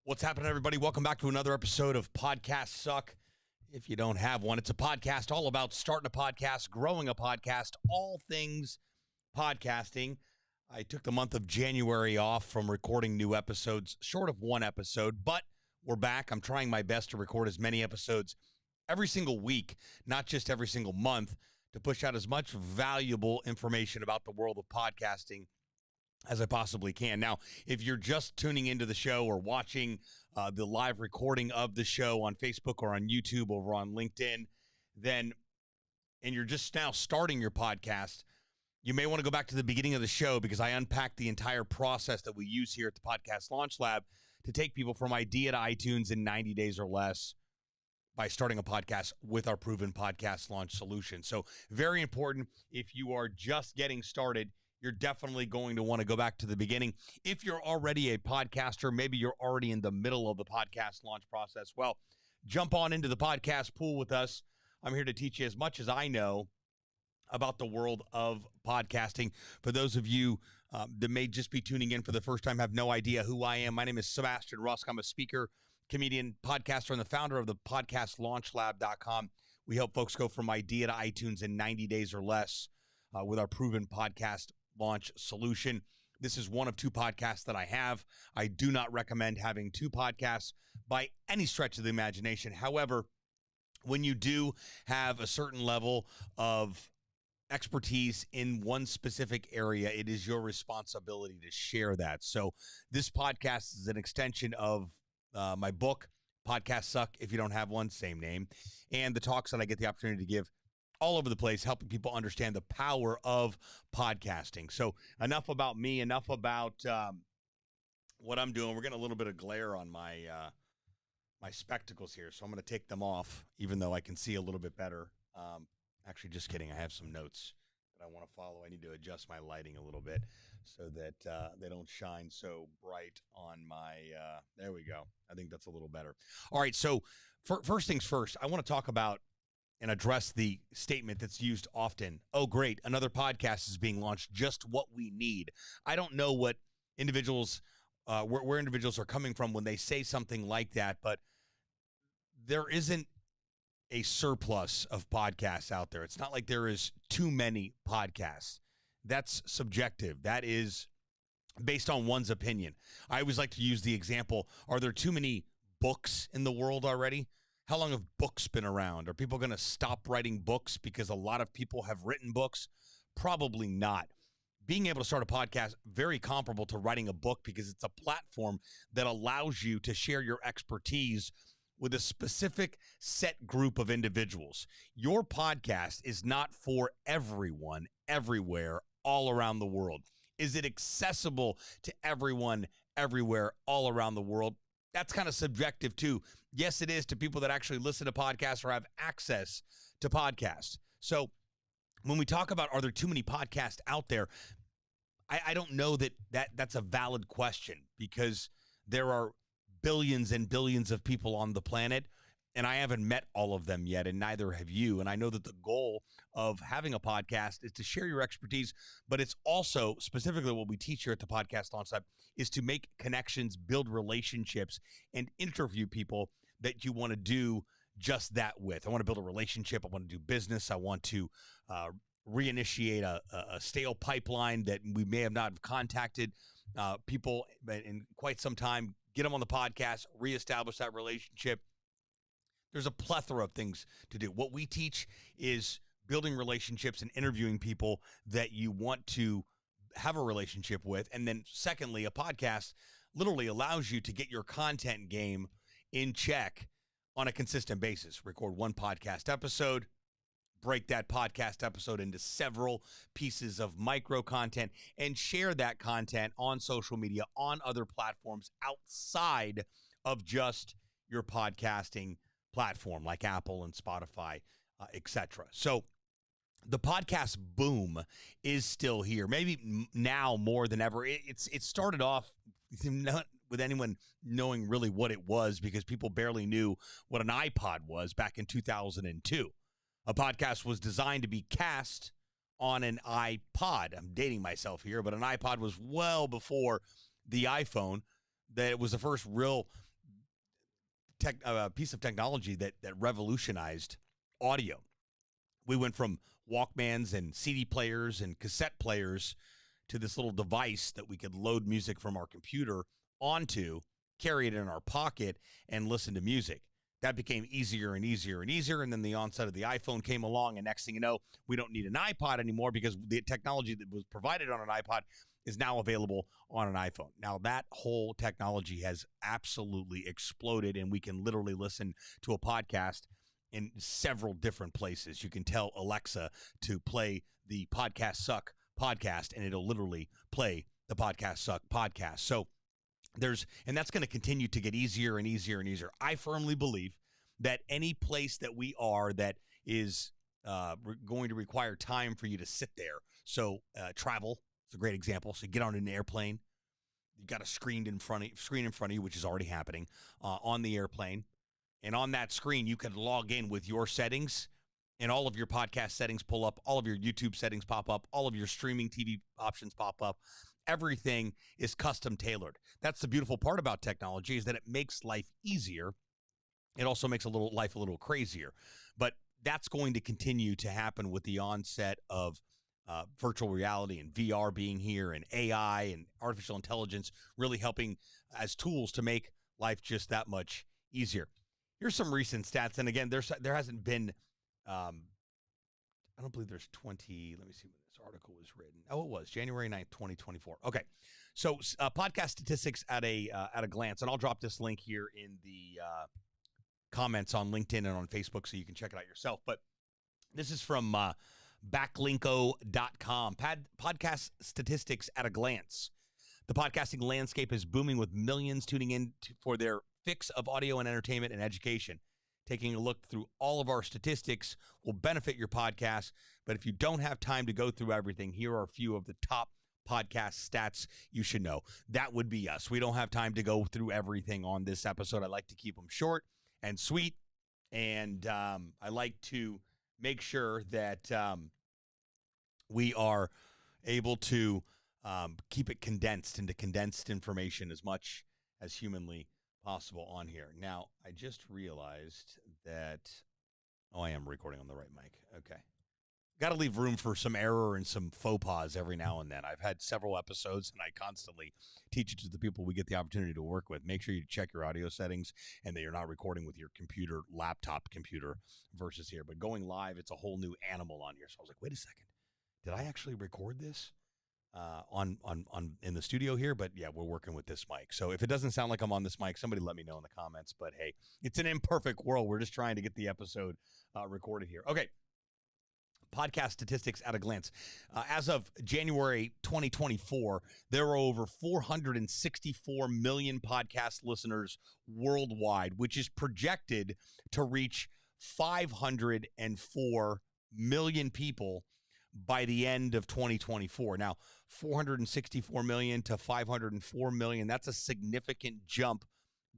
What's happening, everybody? Welcome back to another episode of Podcasts Suck. If you don't have one, it's a podcast all about starting a podcast, growing a podcast, all things podcasting. I took the month of January off from recording new episodes, short of one episode, but we're back. I'm trying my best to record as many episodes every single week, not just every single month, to push out as much valuable information about the world of podcasting as I possibly can. Now, if you're just tuning into the show or watching the live recording of the show on Facebook or on YouTube over on LinkedIn, and you're just now starting your podcast, you may want to go back to the beginning of the show because I unpacked the entire process that we use here at the Podcast Launch Lab to take people from idea to iTunes in 90 days or less by starting a podcast with our proven podcast launch solution. So very important. If you are just getting started, you're definitely going to want to go back to the beginning. If you're already a podcaster, maybe you're already in the middle of the podcast launch process, well, jump on into the podcast pool with us. I'm here to teach you as much as I know about the world of podcasting. For those of you that may just be tuning in for the first time, have no idea who I am, my name is Sebastian Rusk. I'm a speaker, comedian, podcaster, and the founder of the podcastlaunchlab.com. We help folks go from idea to iTunes in 90 days or less with our proven podcast launch solution. This is one of two podcasts that I have. I do not recommend having two podcasts by any stretch of the imagination. However, when you do have a certain level of expertise in one specific area, it is your responsibility to share that. So this podcast is an extension of my book, Podcasts Suck. If you don't have one, same name. And the talks that I get the opportunity to give all over the place, helping people understand the power of podcasting. So enough about me, enough about what I'm doing. We're getting a little bit of glare on my my spectacles here, so I'm going to take them off, even though I can see a little bit better. Actually, just kidding. I have some notes that I want to follow. I need to adjust my lighting a little bit so that they don't shine so bright on my, there we go. I think that's a little better. All right, so first things first, I want to talk about and address the statement that's used often. Oh, great, another podcast is being launched, just what we need. I don't know what individuals, where individuals are coming from when they say something like that, but there isn't a surplus of podcasts out there. It's not like there is too many podcasts. That's subjective. That is based on one's opinion. I always like to use the example, are there too many books in the world already? How long have books been around? Are people going to stop writing books because a lot of people have written books? Probably not. Being able to start a podcast, very comparable to writing a book because it's a platform that allows you to share your expertise with a specific set group of individuals. Your podcast is not for everyone, everywhere, all around the world. Is it accessible to everyone, everywhere, all around the world? That's kind of subjective too. Yes, it is to people that actually listen to podcasts or have access to podcasts. So when we talk about, are there too many podcasts out there? I don't know that's a valid question because there are billions and billions of people on the planet, and I haven't met all of them yet, and neither have you. And I know that the goal of having a podcast is to share your expertise, but it's also specifically what we teach here at the Podcast Launch Lab is to make connections, build relationships, and interview people that you want to do just that with. I want to build a relationship. I want to do business. I want to reinitiate a stale pipeline that we may have not contacted people in quite some time, get them on the podcast, reestablish that relationship. There's a plethora of things to do. What we teach is building relationships and interviewing people that you want to have a relationship with. And then secondly, a podcast literally allows you to get your content game in check on a consistent basis. Record one podcast episode, break that podcast episode into several pieces of micro content, and share that content on social media, on other platforms outside of just your podcasting platform like Apple and Spotify, etc. So the podcast boom is still here, maybe now more than ever. It started off not with anyone knowing really what it was because people barely knew what an iPod was back in 2002. A podcast was designed to be cast on an iPod. I'm dating myself here, but an iPod was well before the iPhone. That it was the first real piece of technology that revolutionized audio. We went from Walkmans and CD players and cassette players to this little device that we could load music from our computer onto, carry it in our pocket, and listen to music. That became easier and easier and easier, and then the onset of the iPhone came along, and next thing you know, we don't need an iPod anymore because the technology that was provided on an iPod is now available on an iPhone. Now, that whole technology has absolutely exploded, and we can literally listen to a podcast in several different places. You can tell Alexa to play the Podcast Suck podcast, and it'll literally play the Podcast Suck podcast. So and that's going to continue to get easier and easier and easier. I firmly believe that any place that we are that is going to require time for you to sit there. So travel is a great example. So you get on an airplane, you got a screen in front of you, which is already happening on the airplane. And on that screen, you can log in with your settings, and all of your podcast settings pull up, all of your YouTube settings pop up, all of your streaming TV options pop up. Everything is custom tailored. That's the beautiful part about technology, is that it makes life easier. It also makes life a little crazier. But that's going to continue to happen with the onset of virtual reality and VR being here, and AI and artificial intelligence really helping as tools to make life just that much easier. Here's some recent stats. And again, there hasn't been, I don't believe there's 20, let me see when this article was written. Oh, it was January 9th, 2024. Okay. So podcast statistics at a glance, and I'll drop this link here in the comments on LinkedIn and on Facebook so you can check it out yourself. But this is from backlinko.com. Podcast statistics at a glance. The podcasting landscape is booming, with millions tuning in for their fix of audio and entertainment and education. Taking a look through all of our statistics will benefit your podcast, but if you don't have time to go through everything, here are a few of the top podcast stats you should know. That would be us. We don't have time to go through everything on this episode. I like to keep them short and sweet, and I like to make sure that we are able to keep it condensed into condensed information as much as humanly possible on here. Now, I just realized that, I am recording on the right mic. Okay. Got to leave room for some error and some faux pas every now and then. I've had several episodes, and I constantly teach it to the people we get the opportunity to work with. Make sure you check your audio settings and that you're not recording with your laptop computer versus here. But going live, it's a whole new animal on here. So I was like, wait a second. Did I actually record this on in the studio here? But yeah, we're working with this mic. So if it doesn't sound like I'm on this mic, somebody let me know in the comments. But hey, it's an imperfect world. We're just trying to get the episode recorded here. Okay. Podcast statistics at a glance. As of January 2024, there are over 464 million podcast listeners worldwide, which is projected to reach 504 million people by the end of 2024. Now, 464 million to 504 million, that's a significant jump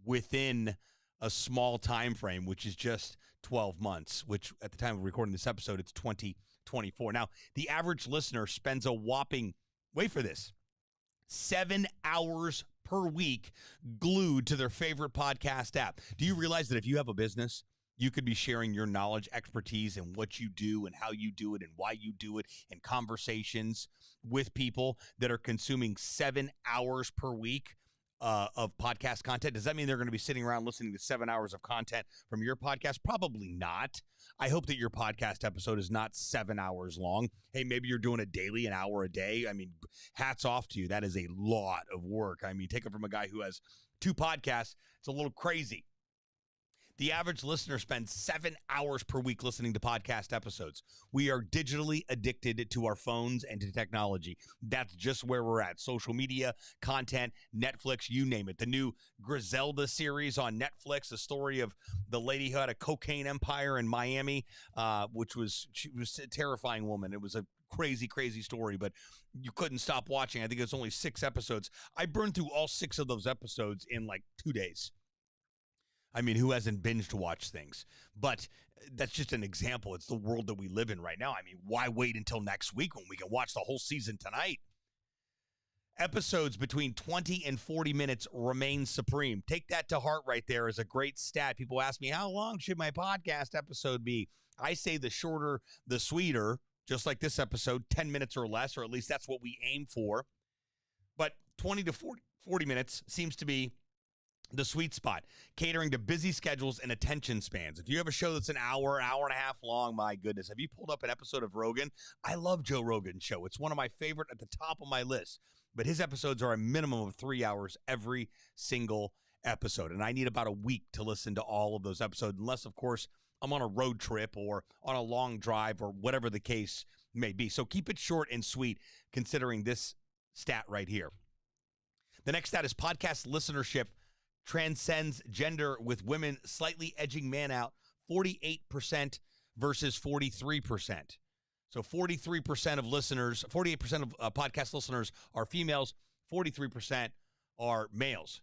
within a small time frame, which is just 12 months, which at the time of recording this episode, it's 2024. Now, the average listener spends a whopping, wait for this, 7 hours per week glued to their favorite podcast app. Do you realize that if you have a business, you could be sharing your knowledge, expertise, and what you do and how you do it and why you do it, and conversations with people that are consuming 7 hours per week of podcast content? Does that mean they're going to be sitting around listening to 7 hours of content from your podcast? Probably not. I hope that your podcast episode is not 7 hours long. Hey, maybe you're doing a daily, an hour a day. I mean, hats off to you. That is a lot of work. I mean, take it from a guy who has 2 podcasts. It's a little crazy. The average listener spends 7 hours per week listening to podcast episodes. We are digitally addicted to our phones and to technology. That's just where we're at. Social media, content, Netflix, you name it. The new Griselda series on Netflix, the story of the lady who had a cocaine empire in Miami, she was a terrifying woman. It was a crazy, crazy story, but you couldn't stop watching. I think it's only 6 episodes. I burned through all 6 of those episodes in like 2 days. I mean, who hasn't binged to watch things? But that's just an example. It's the world that we live in right now. I mean, why wait until next week when we can watch the whole season tonight? Episodes between 20 and 40 minutes remain supreme. Take that to heart right there as a great stat. People ask me, how long should my podcast episode be? I say the shorter, the sweeter, just like this episode, 10 minutes or less, or at least that's what we aim for. But 20 to 40 minutes seems to be the sweet spot, catering to busy schedules and attention spans. If you have a show that's an hour, hour and a half long, my goodness, have you pulled up an episode of Rogan? I love Joe Rogan's show. It's one of my favorite, at the top of my list. But his episodes are a minimum of 3 hours every single episode. And I need about a week to listen to all of those episodes, unless, of course, I'm on a road trip or on a long drive or whatever the case may be. So keep it short and sweet, considering this stat right here. The next stat is podcast listenership transcends gender, with women slightly edging man out, 48% versus 43%. So 43% of listeners, 48% of podcast listeners are females, 43% are males.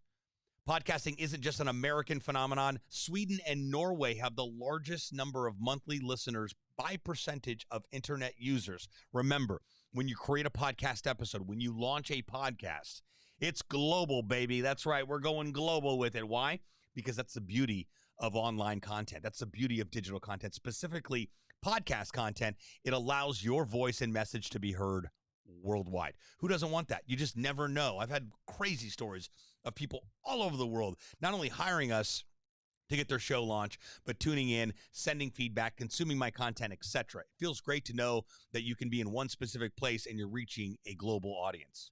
Podcasting isn't just an American phenomenon. Sweden and Norway have the largest number of monthly listeners by percentage of internet users. Remember, when you create a podcast episode, when you launch a podcast, it's global, baby. That's right. We're going global with it. Why? Because that's the beauty of online content. That's the beauty of digital content, specifically podcast content. It allows your voice and message to be heard worldwide. Who doesn't want that? You just never know. I've had crazy stories of people all over the world, not only hiring us to get their show launched, but tuning in, sending feedback, consuming my content, etc. It feels great to know that you can be in one specific place and you're reaching a global audience.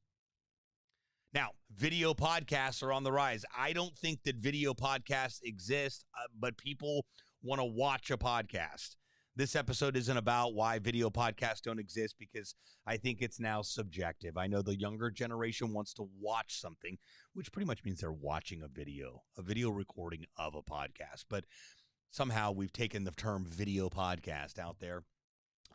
Now, video podcasts are on the rise. I don't think that video podcasts exist, but people want to watch a podcast. This episode isn't about why video podcasts don't exist, because I think it's now subjective. I know the younger generation wants to watch something, which pretty much means they're watching a video recording of a podcast. But somehow we've taken the term video podcast out there,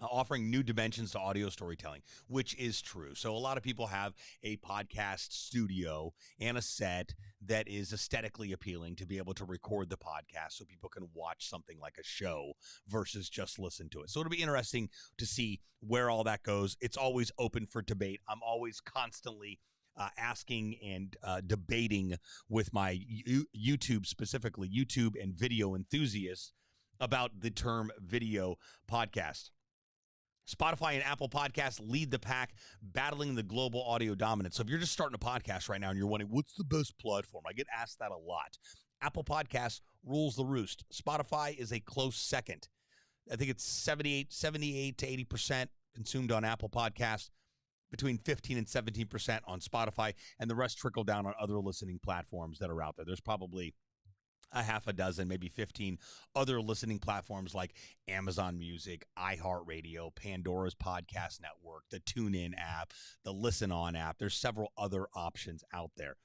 offering new dimensions to audio storytelling, which is true. So a lot of people have a podcast studio and a set that is aesthetically appealing to be able to record the podcast so people can watch something like a show versus just listen to it. So it'll be interesting to see where all that goes. It's always open for debate. I'm always constantly asking and debating with my YouTube, specifically YouTube and video enthusiasts, about the term video podcast. Spotify and Apple Podcasts lead the pack, battling the global audio dominance. So if you're just starting a podcast right now and you're wondering, what's the best platform? I get asked that a lot. Apple Podcasts rules the roost. Spotify is a close second. I think it's 78 to 80% consumed on Apple Podcasts, between 15 and 17% on Spotify, and the rest trickle down on other listening platforms that are out there. There's probably a half a dozen, maybe 15 other listening platforms like Amazon Music, iHeartRadio, Pandora's Podcast Network, the TuneIn app, the Listen On app. There's several other options out there.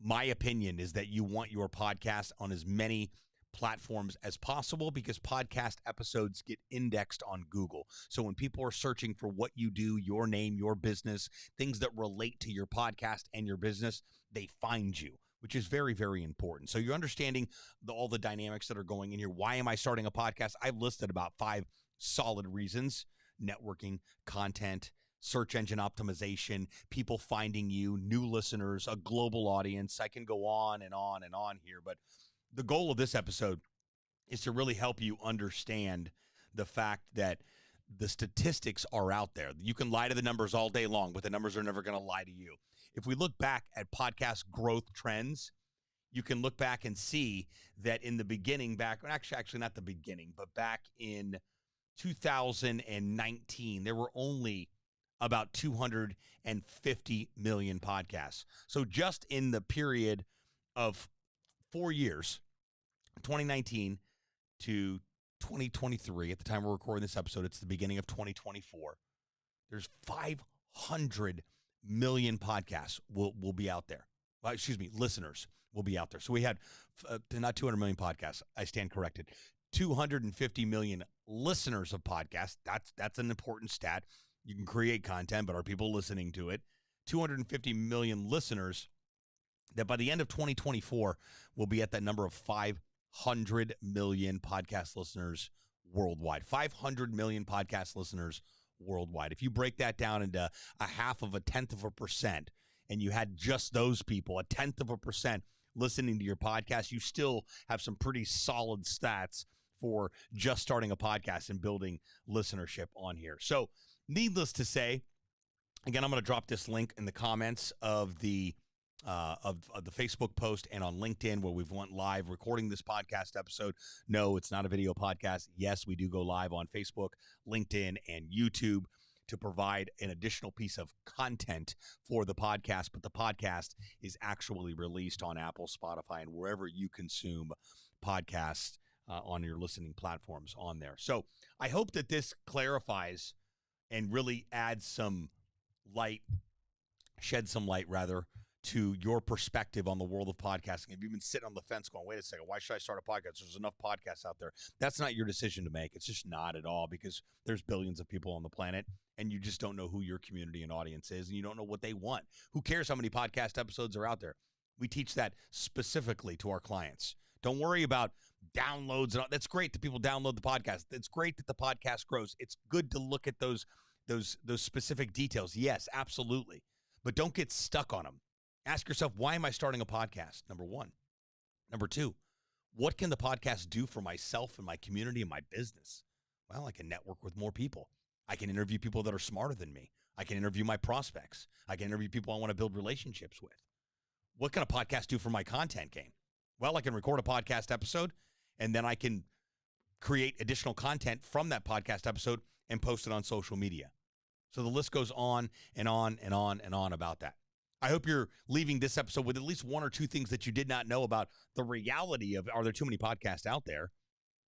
My opinion is that you want your podcast on as many platforms as possible, because podcast episodes get indexed on Google. So when people are searching for what you do, your name, your business, things that relate to your podcast and your business, they find you, which is very, very important. So you're understanding all the dynamics that are going in here. Why am I starting a podcast? I've listed about 5 solid reasons: networking, content, search engine optimization, people finding you, new listeners, a global audience. I can go on and on and on here, but the goal of this episode is to really help you understand the fact that the statistics are out there. You can lie to the numbers all day long, but the numbers are never going to lie to you. If we look back at podcast growth trends, you can look back and see that in the beginning, actually not the beginning, but back in 2019, there were only about 250 million podcasts. So just in the period of 4 years, 2019 to 2023, at the time we're recording this episode, it's the beginning of 2024, there's 500 million podcasts will be out there. Listeners will be out there. So we had not 200 million podcasts. I stand corrected. 250 million listeners of podcasts. That's an important stat. You can create content, but are people listening to it? 250 million listeners. That by the end of 2024, we'll be at that number of 500 million podcast listeners worldwide. 500 million podcast listeners worldwide. If you break that down into a 0.5%, and you had just those people, 0.1% listening to your podcast, you still have some pretty solid stats for just starting a podcast and building listenership on here. So needless to say, again, I'm going to drop this link in the comments of the Facebook post and on LinkedIn where we've went live recording this podcast episode. No, it's not a video podcast. Yes, we do go live on Facebook, LinkedIn, and YouTube to provide an additional piece of content for the podcast, but the podcast is actually released on Apple, Spotify, and wherever you consume podcasts on your listening platforms on there. So I hope that this clarifies and really adds some light, shed some light rather, to your perspective on the world of podcasting. If you've been sitting on the fence going, wait a second, why should I start a podcast? There's enough podcasts out there. That's not your decision to make. It's just not at all, because there's billions of people on the planet and you just don't know who your community and audience is, and you don't know what they want. Who cares how many podcast episodes are out there? We teach that specifically to our clients. Don't worry about downloads. And all. That's great that people download the podcast. It's great that the podcast grows. It's good to look at those specific details. Yes, absolutely. But don't get stuck on them. Ask yourself, why am I starting a podcast? Number one. Number two, what can the podcast do for myself and my community and my business? Well, I can network with more people. I can interview people that are smarter than me. I can interview my prospects. I can interview people I want to build relationships with. What can a podcast do for my content game? Well, I can record a podcast episode, and then I can create additional content from that podcast episode and post it on social media. So the list goes on and on and on and on about that. I hope you're leaving this episode with at least one or two things that you did not know about the reality of, are there too many podcasts out there?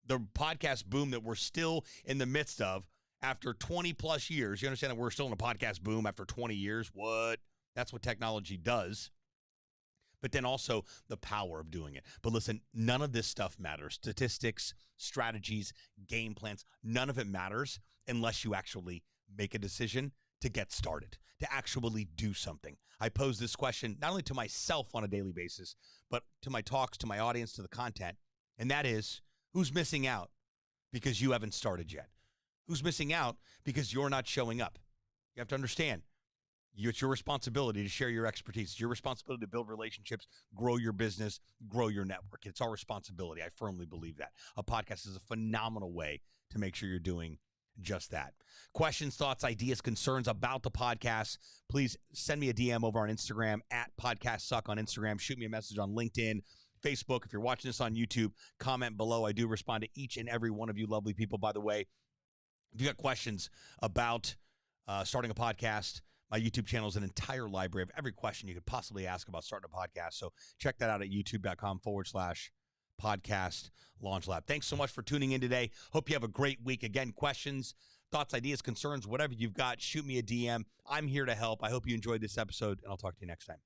The podcast boom that we're still in the midst of after 20 plus years. You understand that we're still in a podcast boom after 20 years? What? That's what technology does. But then also the power of doing it. But listen, none of this stuff matters. Statistics, strategies, game plans, none of it matters unless you actually make a decision to get started, to actually do something. I pose this question not only to myself on a daily basis, but to my talks, to my audience, to the content, and that is, who's missing out because you haven't started yet? Who's missing out because you're not showing up? You have to understand, it's your responsibility to share your expertise. It's your responsibility to build relationships, grow your business, grow your network. It's our responsibility. I firmly believe that. A podcast is a phenomenal way to make sure you're doing just that. Questions, thoughts, ideas, concerns about the podcast, please send me a DM over on Instagram at Podcast Suck on Instagram. Shoot me a message on LinkedIn, Facebook. If you're watching this on YouTube, comment below. I do respond to each and every one of you lovely people. By the way, if you got questions about starting a podcast, my YouTube channel is an entire library of every question you could possibly ask about starting a podcast. So check that out at youtube.com/podcast launch lab. Thanks so much for tuning in today. Hope you have a great week. Again, questions, thoughts, ideas, concerns, whatever you've got, shoot me a DM. I'm here to help. I hope you enjoyed this episode, and I'll talk to you next time.